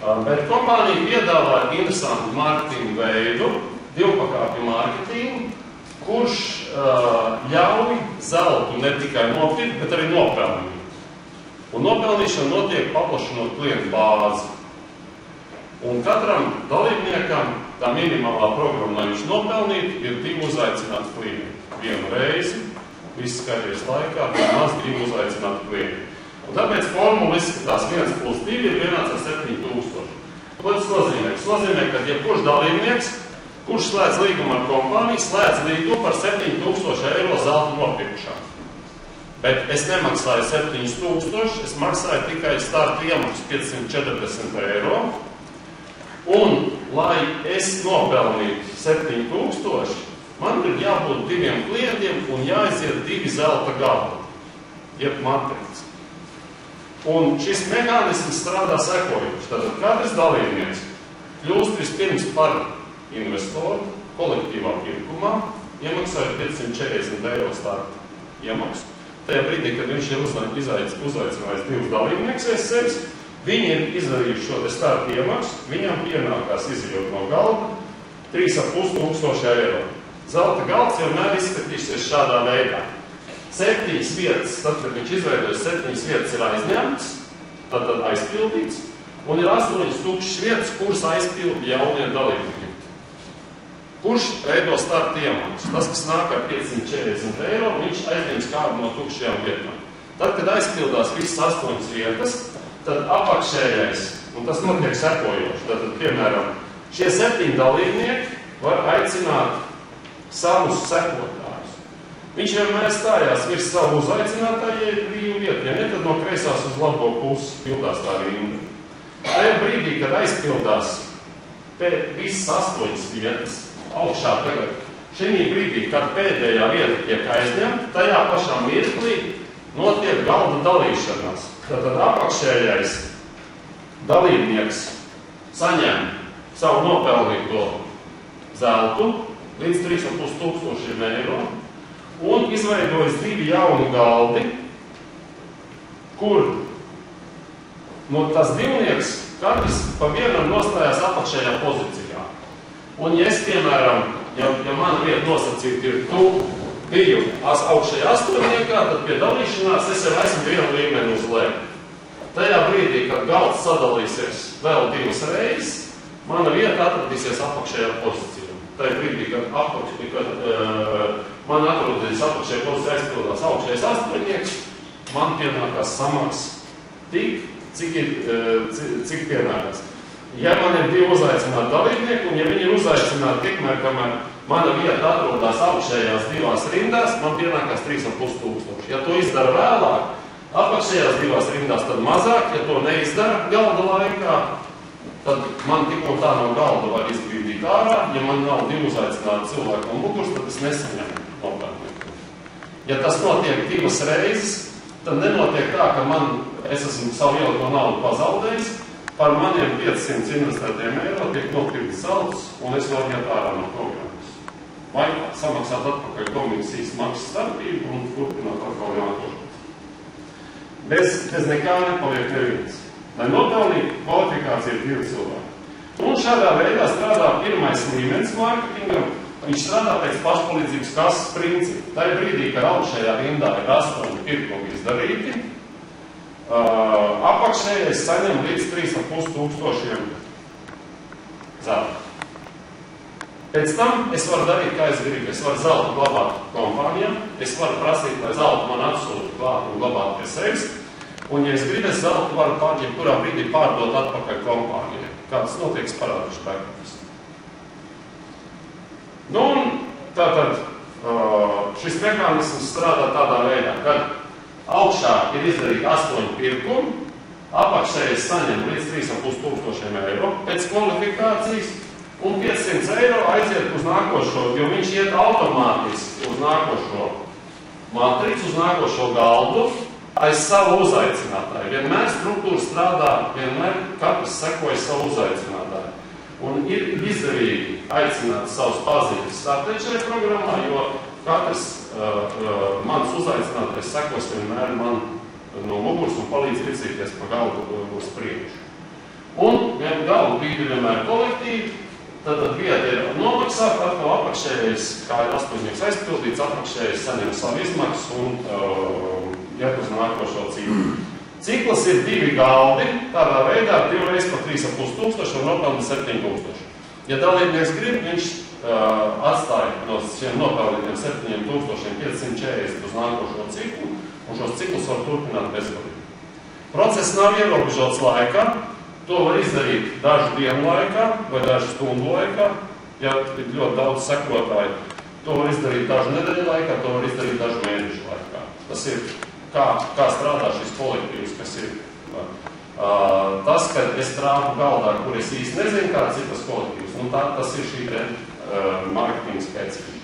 Bet kompānija piedāvā interesantu mārketingu veidu, divpakāpju mārketingu, kurš ļauj zeltu ne tikai nopirkt, bet arī nopelnīt. Un nopelnīšana notiek paplašinot klientu bāzi. Un katram dalībniekam tā minimālā programma, lai viņš nopelnītu, ir 2 uzaicināti klienti. Vienu reizi, viss karjeras laikā, maz 2 uzaicināti klienti. Un tāpēc formula izskatās 1 + 2 ir vienāds ar 7000. Ko tas nozīmē? Tas nozīmē, ka jebkurš dalībnieks, kurš slēdz līgumu ar kompāniju, slēdz līgumu par 7000 eiro zelta nopirkšanu. Bet es nemaksāju 7000, es maksāju tikai starta iemaksu 540 eiro. Un, lai es nopelnītu 7000, man ir jābūt 2 klientiem un jāiziet 2 zelta galdi, jeb matricis. Un šis mehānisms strādā sekojuši. Tātad katrs dalībnieks kļūst vispirms par investoru kolektīvā pirkumā, iemaksājot 540 eiro starta iemaksu. Tajā brīdī, kad viņš ir uzaicinājis 2 dalībniekus aiz sevis, viņi ir izdarījuši šo starta iemaksu, viņam pienākās izjūt no galda 3500 eiro. Zelta galds vienmēr izskatīsies šādā veidā. 7 vietas, tad, kad viņš izveidojas, 7 vietas ir aizņemtas, tad aizpildīts, un ir 8 tukšas vietas, kuras aizpilda jaunie dalībnieki. Kurš veido starta iemaksu? Tas, kas nāk ar 540 eiro, viņš aizņems kādu no tukšajām vietām. Tad, kad aizpildās visas 8 vietas, tad apakšējais, un tas notiek sekojoši, tad, piemēram, šie 7 dalībnieki var aicināt savus sekotājus. Viņš vienmēr stājās virs savu uzaicinātāju, ja ir brīvu vietu, ja ne, tad no kreisās uz labo pusi pildās tā rinda. Tajā brīdī, kad aizpildās visas 8 vietas, augšā tagad, šī brīdī, kad pēdējā vieta tiek aizņemta, tajā pašā mirklī notiek galda dalīšanās. Tātad apakšējais dalībnieks saņem savu nopelnīto zeltu līdz 3500 eiro un izveidojas 2 jauni galdi, kur tas divnieks katrs pa vienam nostājās apakšējā pozīcijā. Un ja es, piemēram, ja mana vieta nosacīta ir biju augšējā 8, tad pie dalīšanās es jau esmu 1 līmeni uz leju. Tajā brīdī, kad galds sadalīsies vēl 2 reizes, mana vieta atradīsies apakšējā pozīcijā. Tajā brīdī, kad man atrodīs apakšējā pozīcijā aizpildās augšējais 8, man pienākās samaksa tik, cik pienākās. Ja man ir 2 uzaicināti dalībnieki, un ja viņi ir uzaicināti tikmēr, kamēr mana vieta atrodās augšējās 2 rindās, man pienākās 3500. Ja to izdara vēlāk, apakšējās 2 rindās, tad mazāk. Ja to neizdara galda laikā, tad man tik un tā no galda var izbrīdīt ārā. Ja man nav 2 uzaicināti cilvēki un muguras, tad es nesaņemu nopelnījumu. Ja tas notiek 2 reizes, tad nenotiek tā, ka es esmu savu ielikto naudu pazaudējis. Par maniem 500 investētiem eiro tiek nopirkts zelts, un es varu iet ārā no programmas. Vai samaksāt atpakaļ komisijas maksas starpību un turpināt atkal jātošos. Bez nekā nepaliek neviens. Lai nopelnītu, kvalifikācija ir 2 cilvēki. Un šādā veidā strādā pirmais līmenis mārketingam. Viņš strādā pēc pašpalīdzības kases principa. Tajā brīdī, kad augšējā rindā ir 8 pirkumi izdarīti, apakšējais saņem līdz 3500 zelta. Pēc tam es varu darīt, kā es gribu. Es varu zeltu glabāt kompānijām, es varu prasīt, lai zeltu man atsūtu klāt un glabāt pie sevis, un ja es gribu, es zeltu varu jebkurā brīdī pārdot atpakaļ kompānijai. Kā tas notiek, es parādīšu pēkļus. Nu, un tātad šis mehānisms strādā tādā veidā, kad augšā ir izdarīti 8 pirkumi, apakšējais saņem līdz 3500 eiro pēc kvalifikācijas, un 500 eiro aiziet uz nākošo, jo viņš iet automātiski uz nākošo matricu, uz nākošo galdu, aiz savu uzaicinātāju. Vienmēr struktūra strādā, vienmēr katrs sekoja savu uzaicinātāju. Un ir izdevīgi aicināt savus paziņas startēt šajā programmā, jo katrs mans uzaicinātais sekos vienmēr man no muguras un palīdz virzīties pa galdu uz priekšu. Un brīdi vienmēr kolektīvi, tad vieta ir nomaksāta, ar to apakšējais, kā ir 8 aizpildīts, apakšējais saņem savu izmaksu un iet uz nākošo ciklu. Cikls ir 2 galdi, tādā veidā 2 reizes par 3,5 tūkstoši un nopelna 7,000. Ja dalībnieks grib, viņš atstāja no šiem nopelnītiem 7,540 uz nākošo ciklu, un šos ciklus var turpināt bezgalīgi. Process nav ierobežots laikā, to var izdarīt dažu dienu laikā vai dažu stundu laikā, ja ir ļoti daudz sekotāju. To var izdarīt dažu nedēļu laikā, to var izdarīt dažu mēnešu laikā. Tas ir, kā strādā šis kolektīvs, kas ir tas, ka es strādu galdā, kur es īsti nezinu, kāds ir tas kolektīvs. Tas ir šī te marketinga specifika.